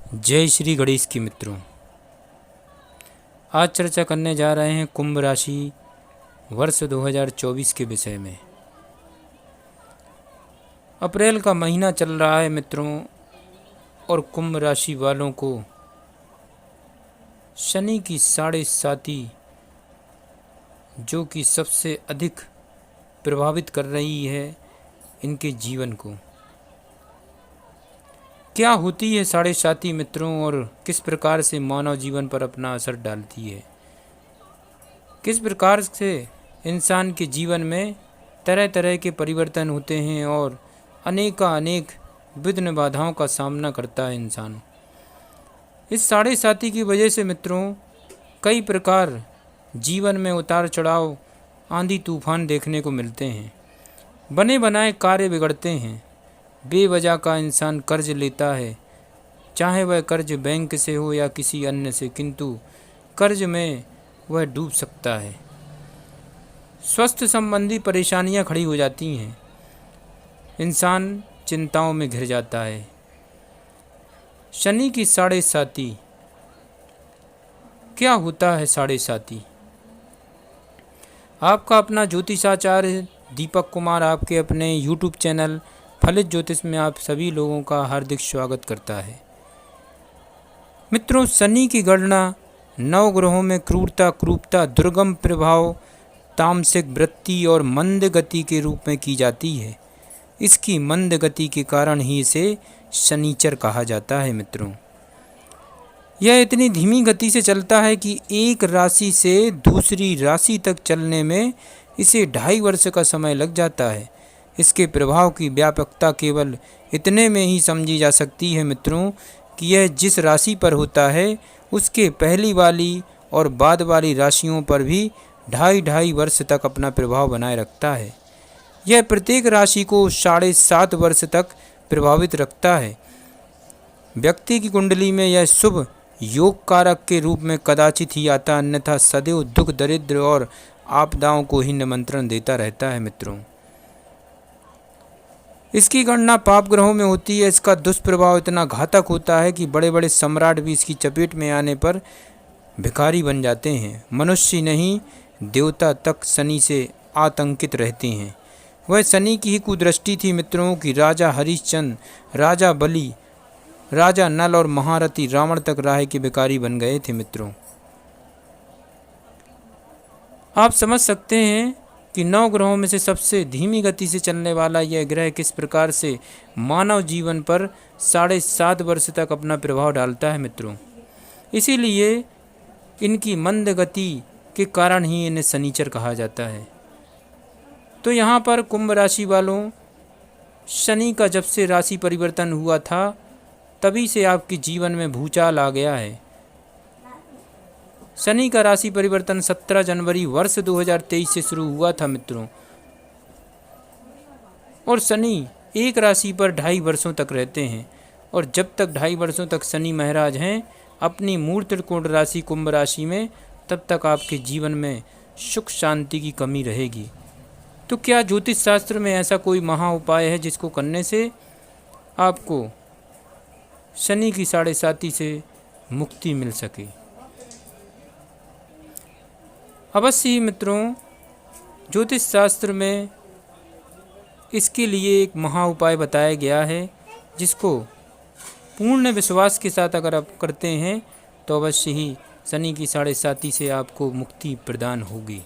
जय श्री गणेश की मित्रों। आज चर्चा करने जा रहे हैं कुंभ राशि वर्ष 2024 के विषय में। अप्रैल का महीना चल रहा है मित्रों, और कुंभ राशि वालों को शनि की 7.5 जो कि सबसे अधिक प्रभावित कर रही है इनके जीवन को। क्या होती है 7.5 मित्रों, और किस प्रकार से मानव जीवन पर अपना असर डालती है, किस प्रकार से इंसान के जीवन में तरह तरह के परिवर्तन होते हैं और अनेक विघ्न बाधाओं का सामना करता है इंसान। इस 7.5 की वजह से मित्रों कई प्रकार जीवन में उतार चढ़ाव, आंधी तूफान देखने को मिलते हैं। बने बनाए कार्य बिगड़ते हैं। बेवजह का इंसान कर्ज लेता है, चाहे वह कर्ज बैंक से हो या किसी अन्य से, किंतु कर्ज में वह डूब सकता है। स्वास्थ्य संबंधी परेशानियां खड़ी हो जाती हैं। इंसान चिंताओं में घिर जाता है। शनि की 7.5 क्या होता है? 7.5 आपका अपना ज्योतिषाचार्य दीपक कुमार आपके अपने YouTube चैनल फलित ज्योतिष में आप सभी लोगों का हार्दिक स्वागत करता है। मित्रों, शनि की गणना 9 ग्रहों में क्रूरता, क्रूपता, दुर्गम प्रभाव, तामसिक वृत्ति और मंद गति के रूप में की जाती है। इसकी मंद गति के कारण ही इसे शनिचर कहा जाता है। मित्रों, यह इतनी धीमी गति से चलता है कि एक राशि से दूसरी राशि तक चलने में इसे 2.5 वर्ष का समय लग जाता है। इसके प्रभाव की व्यापकता केवल इतने में ही समझी जा सकती है मित्रों कि यह जिस राशि पर होता है उसके पहली वाली और बाद वाली राशियों पर भी 2.5 वर्ष तक अपना प्रभाव बनाए रखता है। यह प्रत्येक राशि को 7.5 वर्ष तक प्रभावित रखता है। व्यक्ति की कुंडली में यह शुभ योग कारक के रूप में कदाचित ही आता, अन्यथा सदैव दुख, दरिद्र और आपदाओं को ही निमंत्रण देता रहता है। मित्रों, इसकी गणना पाप ग्रहों में होती है। इसका दुष्प्रभाव इतना घातक होता है कि बड़े बड़े सम्राट भी इसकी चपेट में आने पर भिखारी बन जाते हैं। मनुष्य नहीं, देवता तक शनि से आतंकित रहते हैं। वह शनि की ही कुदृष्टि थी मित्रों कि राजा हरिश्चंद्र, राजा बलि, राजा नल और महारथी रावण तक राह के भिखारी बन गए थे। मित्रों, आप समझ सकते हैं कि 9 ग्रहों में से सबसे धीमी गति से चलने वाला यह ग्रह किस प्रकार से मानव जीवन पर 7.5 वर्ष तक अपना प्रभाव डालता है। मित्रों, इसीलिए इनकी मंद गति के कारण ही इन्हें शनिचर कहा जाता है। तो यहाँ पर कुंभ राशि वालों, शनि का जब से राशि परिवर्तन हुआ था तभी से आपके जीवन में भूचाल आ गया है। शनि का राशि परिवर्तन 17 जनवरी वर्ष 2023 से शुरू हुआ था मित्रों, और शनि एक राशि पर 2.5 वर्षों तक रहते हैं। और जब तक 2.5 वर्षों तक शनि महाराज हैं अपनी मूल त्रिकोण राशि कुंभ राशि में, तब तक आपके जीवन में सुख शांति की कमी रहेगी। तो क्या ज्योतिष शास्त्र में ऐसा कोई महा उपाय है जिसको करने से आपको शनि की 7.5 से मुक्ति मिल सके? अवश्य ही मित्रों, ज्योतिष शास्त्र में इसके लिए एक महा उपाय बताया गया है, जिसको पूर्ण विश्वास के साथ अगर आप करते हैं तो अवश्य ही शनि की 7.5 से आपको मुक्ति प्रदान होगी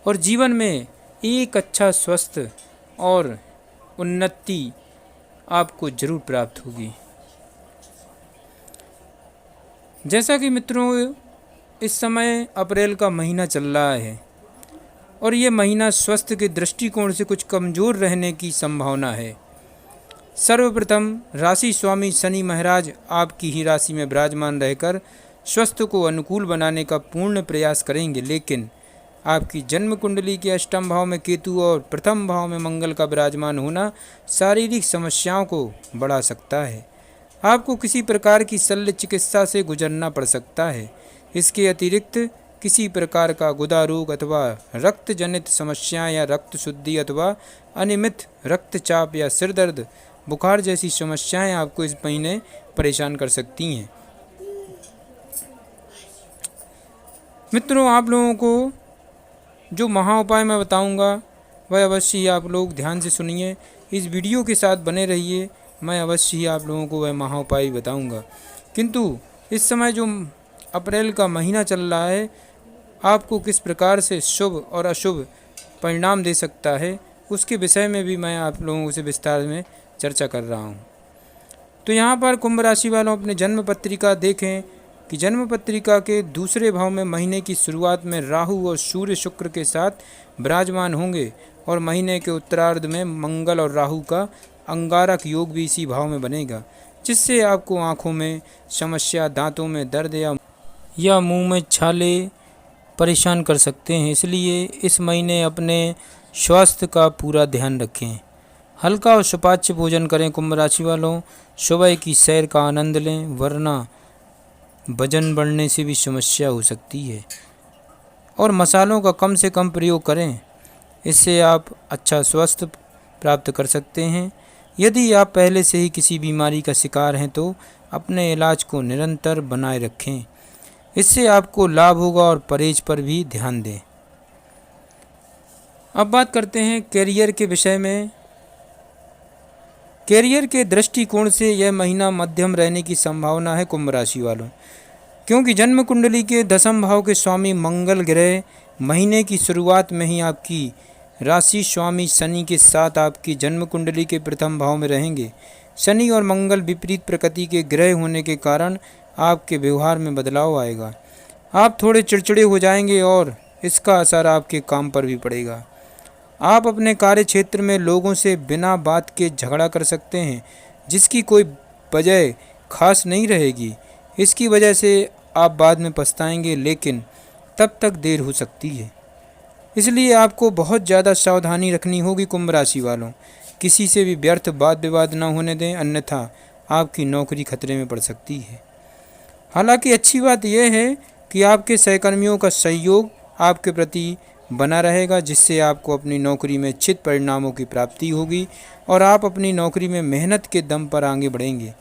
और जीवन में एक अच्छा स्वस्थ और उन्नति आपको जरूर प्राप्त होगी। जैसा कि मित्रों इस समय अप्रैल का महीना चल रहा है और ये महीना स्वास्थ्य के दृष्टिकोण से कुछ कमज़ोर रहने की संभावना है। सर्वप्रथम राशि स्वामी शनि महाराज आपकी ही राशि में विराजमान रहकर स्वास्थ्य को अनुकूल बनाने का पूर्ण प्रयास करेंगे, लेकिन आपकी जन्म कुंडली के अष्टम भाव में केतु और प्रथम भाव में मंगल का विराजमान होना शारीरिक समस्याओं को बढ़ा सकता है। आपको किसी प्रकार की शल्य चिकित्सा से गुजरना पड़ सकता है। इसके अतिरिक्त किसी प्रकार का गुदा रोग अथवा रक्त जनित समस्याएं या रक्त शुद्धि अथवा अनियमित रक्तचाप या सिर दर्द, बुखार जैसी समस्याएं आपको इस महीने परेशान कर सकती हैं। मित्रों, आप लोगों को जो महा उपाय मैं बताऊंगा वह अवश्य ही आप लोग ध्यान से सुनिए, इस वीडियो के साथ बने रहिए। मैं अवश्य ही आप लोगों को वह महा उपाय बताऊंगा। किंतु इस समय जो अप्रैल का महीना चल रहा है, आपको किस प्रकार से शुभ और अशुभ परिणाम दे सकता है, उसके विषय में भी मैं आप लोगों से विस्तार में चर्चा कर रहा हूँ। तो यहाँ पर कुंभ राशि वालों अपने जन्म पत्रिका देखें कि जन्म पत्रिका के दूसरे भाव में महीने की शुरुआत में राहु और सूर्य शुक्र के साथ विराजमान होंगे और महीने के उत्तरार्ध में मंगल और राहु का अंगारक योग भी इसी भाव में बनेगा, जिससे आपको आँखों में समस्या, दांतों में दर्द या मुंह में छाले परेशान कर सकते हैं। इसलिए इस महीने अपने स्वास्थ्य का पूरा ध्यान रखें। हल्का और सुपाच्य भोजन करें। कुंभ राशि वालों, सुबह की सैर का आनंद लें, वरना वजन बढ़ने से भी समस्या हो सकती है। और मसालों का कम से कम प्रयोग करें, इससे आप अच्छा स्वास्थ्य प्राप्त कर सकते हैं। यदि आप पहले से ही किसी बीमारी का शिकार हैं तो अपने इलाज को निरंतर बनाए रखें, इससे आपको लाभ होगा। और परहेज पर भी ध्यान दें। अब बात करते हैं कैरियर के विषय में। कैरियर के दृष्टिकोण से यह महीना मध्यम रहने की संभावना है कुंभ राशि वालों, क्योंकि जन्म कुंडली के 10वें भाव के स्वामी मंगल ग्रह महीने की शुरुआत में ही आपकी राशि स्वामी शनि के साथ आपकी जन्म कुंडली के प्रथम भाव में रहेंगे। शनि और मंगल विपरीत प्रकृति के ग्रह होने के कारण आपके व्यवहार में बदलाव आएगा। आप थोड़े चिड़चिड़े हो जाएंगे और इसका असर आपके काम पर भी पड़ेगा। आप अपने कार्य क्षेत्र में लोगों से बिना बात के झगड़ा कर सकते हैं, जिसकी कोई वजह खास नहीं रहेगी। इसकी वजह से आप बाद में पछताएंगे, लेकिन तब तक देर हो सकती है। इसलिए आपको बहुत ज़्यादा सावधानी रखनी होगी कुंभ राशि वालों। किसी से भी व्यर्थ वाद विवाद न होने दें, अन्यथा आपकी नौकरी खतरे में पड़ सकती है। हालांकि अच्छी बात यह है कि आपके सहकर्मियों का सहयोग आपके प्रति बना रहेगा, जिससे आपको अपनी नौकरी में इच्छित परिणामों की प्राप्ति होगी और आप अपनी नौकरी में मेहनत के दम पर आगे बढ़ेंगे।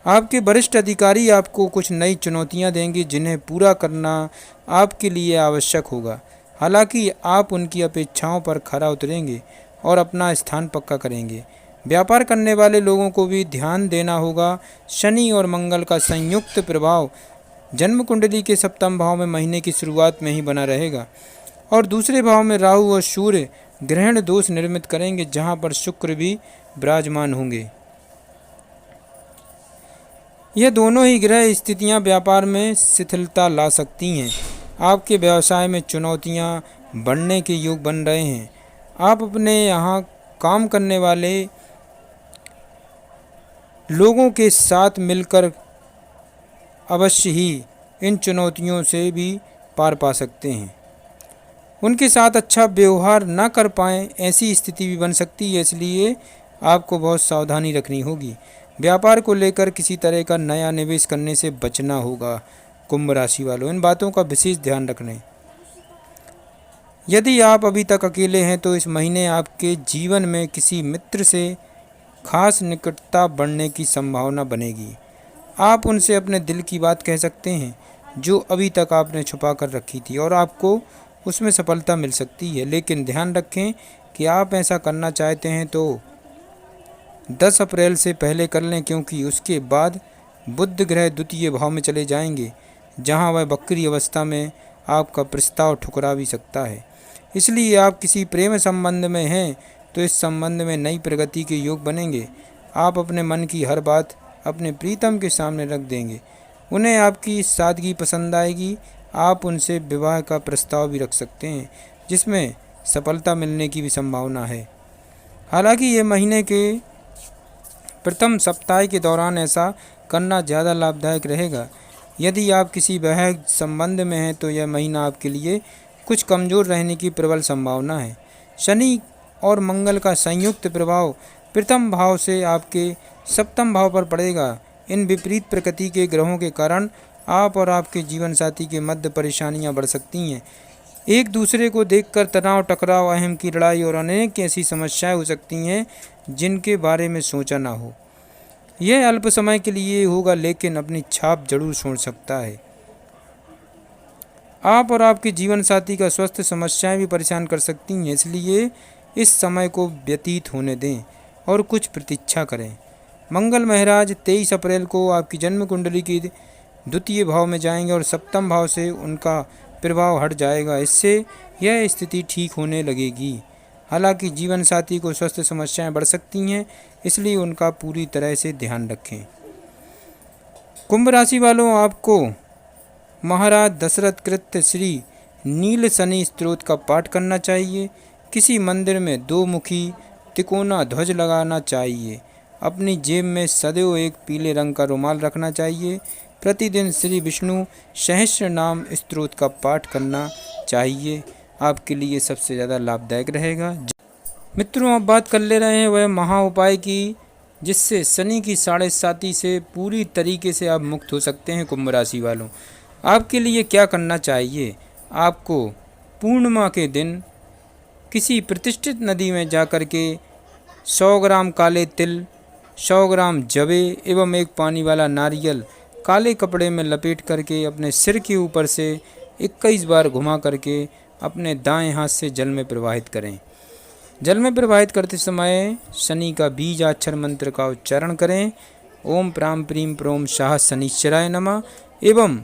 आपके वरिष्ठ अधिकारी आपको कुछ नई चुनौतियां देंगे, जिन्हें पूरा करना आपके लिए आवश्यक होगा। हालांकि आप उनकी अपेक्षाओं पर खरा उतरेंगे और अपना स्थान पक्का करेंगे। व्यापार करने वाले लोगों को भी ध्यान देना होगा। शनि और मंगल का संयुक्त प्रभाव जन्म कुंडली के 7वें भाव में महीने की शुरुआत में ही बना रहेगा और दूसरे भाव में राहु और सूर्य ग्रहण दोष निर्मित करेंगे, जहां पर शुक्र भी विराजमान होंगे। यह दोनों ही ग्रह स्थितियां व्यापार में शिथिलता ला सकती हैं। आपके व्यवसाय में चुनौतियां बढ़ने के योग बन रहे हैं। आप अपने यहाँ काम करने वाले लोगों के साथ मिलकर अवश्य ही इन चुनौतियों से भी पार पा सकते हैं। उनके साथ अच्छा व्यवहार ना कर पाएँ, ऐसी स्थिति भी बन सकती है। इसलिए आपको बहुत सावधानी रखनी होगी। व्यापार को लेकर किसी तरह का नया निवेश करने से बचना होगा कुंभ राशि वालों। इन बातों का विशेष ध्यान रखें। यदि आप अभी तक अकेले हैं तो इस महीने आपके जीवन में किसी मित्र से खास निकटता बढ़ने की संभावना बनेगी। आप उनसे अपने दिल की बात कह सकते हैं, जो अभी तक आपने छुपा कर रखी थी, और आपको उसमें सफलता मिल सकती है। लेकिन ध्यान रखें कि आप ऐसा करना चाहते हैं तो 10 अप्रैल से पहले कर लें, क्योंकि उसके बाद बुध ग्रह द्वितीय भाव में चले जाएंगे, जहां वह वक्री अवस्था में आपका प्रस्ताव ठुकरा भी सकता है। इसलिए आप किसी प्रेम संबंध में हैं तो इस संबंध में नई प्रगति के योग बनेंगे। आप अपने मन की हर बात अपने प्रीतम के सामने रख देंगे। उन्हें आपकी सादगी पसंद आएगी। आप उनसे विवाह का प्रस्ताव भी रख सकते हैं, जिसमें सफलता मिलने की भी संभावना है। हालांकि ये महीने के प्रथम सप्ताह के दौरान ऐसा करना ज़्यादा लाभदायक रहेगा। यदि आप किसी वैवाहिक संबंध में हैं तो यह महीना आपके लिए कुछ कमज़ोर रहने की प्रबल संभावना है। शनि और मंगल का संयुक्त प्रभाव प्रथम भाव से आपके 7वें भाव पर पड़ेगा। इन विपरीत प्रकृति के ग्रहों के कारण आप और आपके जीवन साथी के मध्य परेशानियां बढ़ सकती हैं। एक दूसरे को देखकर तनाव, टकराव, अहम की लड़ाई और अनेक ऐसी समस्याएं हो सकती हैं जिनके बारे में सोचा ना हो। यह अल्प समय के लिए होगा, लेकिन अपनी छाप जरूर छोड़ सकता है। आप और आपके जीवन साथी का स्वास्थ्य समस्याएं भी परेशान कर सकती हैं, इसलिए इस समय को व्यतीत होने दें और कुछ प्रतीक्षा करें। मंगल महाराज 23 अप्रैल को आपकी जन्म कुंडली की द्वितीय भाव में जाएंगे और सप्तम भाव से उनका प्रभाव हट जाएगा। इससे यह स्थिति ठीक होने लगेगी। हालांकि जीवन साथी को स्वास्थ्य समस्याएं बढ़ सकती हैं, इसलिए उनका पूरी तरह से ध्यान रखें। कुंभ राशि वालों, आपको महाराज दशरथ कृत श्री नील शनि स्तोत्र का पाठ करना चाहिए। किसी मंदिर में 2 मुखी तिकोना ध्वज लगाना चाहिए। अपनी जेब में सदैव एक पीले रंग का रुमाल रखना चाहिए। प्रतिदिन श्री विष्णु सहस्त्र नाम स्तोत्र का पाठ करना चाहिए। आपके लिए सबसे ज़्यादा लाभदायक रहेगा। मित्रों, अब बात कर ले रहे हैं वह महा उपाय की, जिससे शनि की 7.5 से पूरी तरीके से आप मुक्त हो सकते हैं। कुंभ राशि वालों, आपके लिए क्या करना चाहिए? आपको पूर्णिमा के दिन किसी प्रतिष्ठित नदी में जाकर के 100 ग्राम काले तिल, 100 ग्राम जवे एवं एक पानी वाला नारियल काले कपड़े में लपेट करके अपने सिर के ऊपर से 21 बार घुमा करके अपने दाएं हाथ से जल में प्रवाहित करें। जल में प्रवाहित करते समय शनि का बीजाक्षर मंत्र का उच्चारण करें। ओम प्राम प्रीम प्रोम शाह शनिश्चराय नमः एवं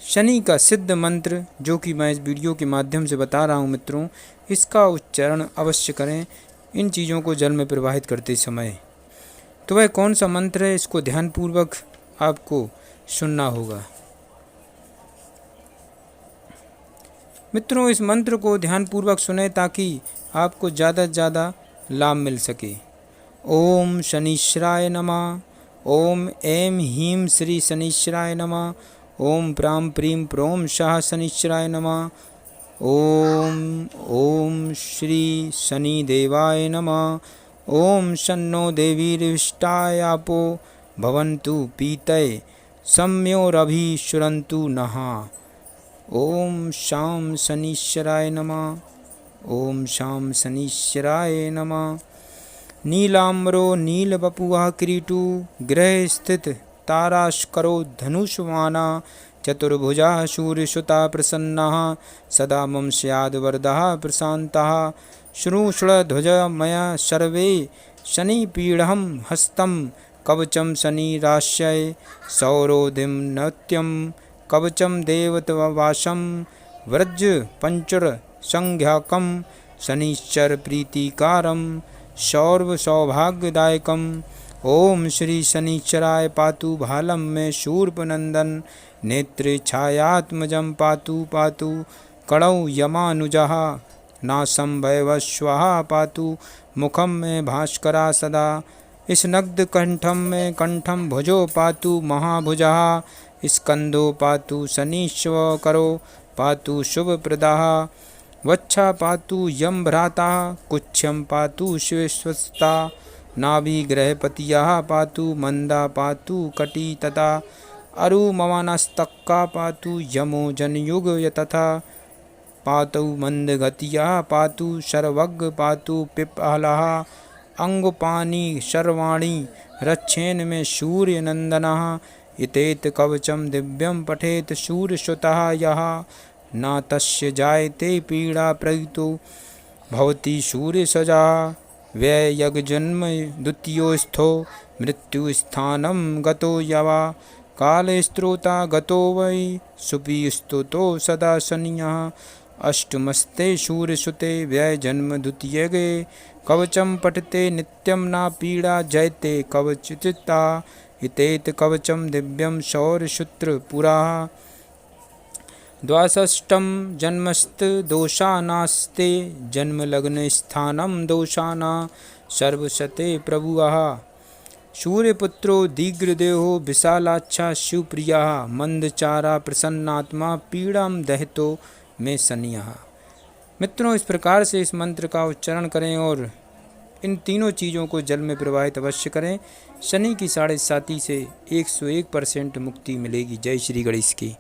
शनि का सिद्ध मंत्र, जो कि मैं इस वीडियो के माध्यम से बता रहा हूं मित्रों, इसका उच्चारण अवश्य करें इन चीज़ों को जल में प्रवाहित करते समय। तो वह कौन सा मंत्र है, इसको ध्यानपूर्वक आपको सुनना होगा। मित्रों, इस मंत्र को ध्यानपूर्वक सुने ताकि आपको ज़्यादा से ज़्यादा लाभ मिल सके। ओम शनिश्चराय नमः। ओम ऐं ह्रीं श्री शनिश्चराय नमः। ओम प्रां प्रीं प्रों शाह शनिश्चराय नमः। ओम श्री शनिदेवाय नमः। ओम शन्नो देवीरिष्टायापो भवन्तु पीतये सम्योरभिषुरन्तु नः। ओम शां शनिश्चराय नमः। ओम शां शनिश्चराय नमः। नीलाम्बरो नीलवपुः किरीटो गृहे स्थित ताराश्करो धनुषवाना चतुर्भुजा सूर्यसुता प्रसन्नः सदा मम स्याद् वरदः प्रशान्तः। श्रुष्णध्वज मया सर्वे शनिपीडहं हस्तं कवचं शनिराश्रये सौरोधिं नत्यं कवचं देवतवासं व्रज पंचर संज्ञाकं शनिश्चर प्रीतिकारं सौर्व सौभाग्यदायकम्। ओम श्री शनिश्चराय पातु भालं मे शूर्पनंदन नेत्रे छायात्मजं पातु पातु कणौ यमानुजः नासं भैवस्वः पातु मुखं मे भास्करा सदा स्नग्ध कंठं मे कंठं भुजो पातु महाभुजः स्कंदो पातु शनिश्व करो पातु शुभप्रदः वच्छा पातु यम भ्राता कुच्छं पातु शिवस्वस्ता नाभिग्रहपतियः पातु मंदा पातु कटी तथा अरुममानस्तक्का पातु यमो जनयुग तथा पातु मंदगतियः पातु शर्वग् पातु पिप्पलः अंगुपानी शर्वाणी रक्षेन में सूर्यनंदनः इतेत कवचं दिव्यं पठेत सूर्यसुतः यः न तस्य जायते पीड़ा प्रयुतो भवति सूर्यसजा व्ययजन्म द्वितीयोस्थो मृत्युस्थानं गतो यवा कालस्त्रोता गतो वै सुपीस्तुतो सदा शनियः अष्टमस्ते सूर्यसुते व्ययजन्म द्वितीयगे कवचं पठते नित्यं न पीड़ा जयते कवचित्ता हितेत कवचं दिव्यं शौर्यसूत्रपुरः। द्वाषष्टम जन्मस्त दोषानास्ते जन्मलग्न स्थानम दोषाना सर्वशते प्रभुः सूर्यपुत्रो दीर्घदेहो विशालाक्षा शिवप्रियः मंदचारा प्रसन्नात्मा पीड़ां दहतो में शनियः। मित्रों, इस प्रकार से इस मंत्र का उच्चारण करें और इन तीनों चीज़ों को जल में प्रवाहित अवश्य करें। शनि की 7.5 से 101% मुक्ति मिलेगी। जय श्री गणेश की।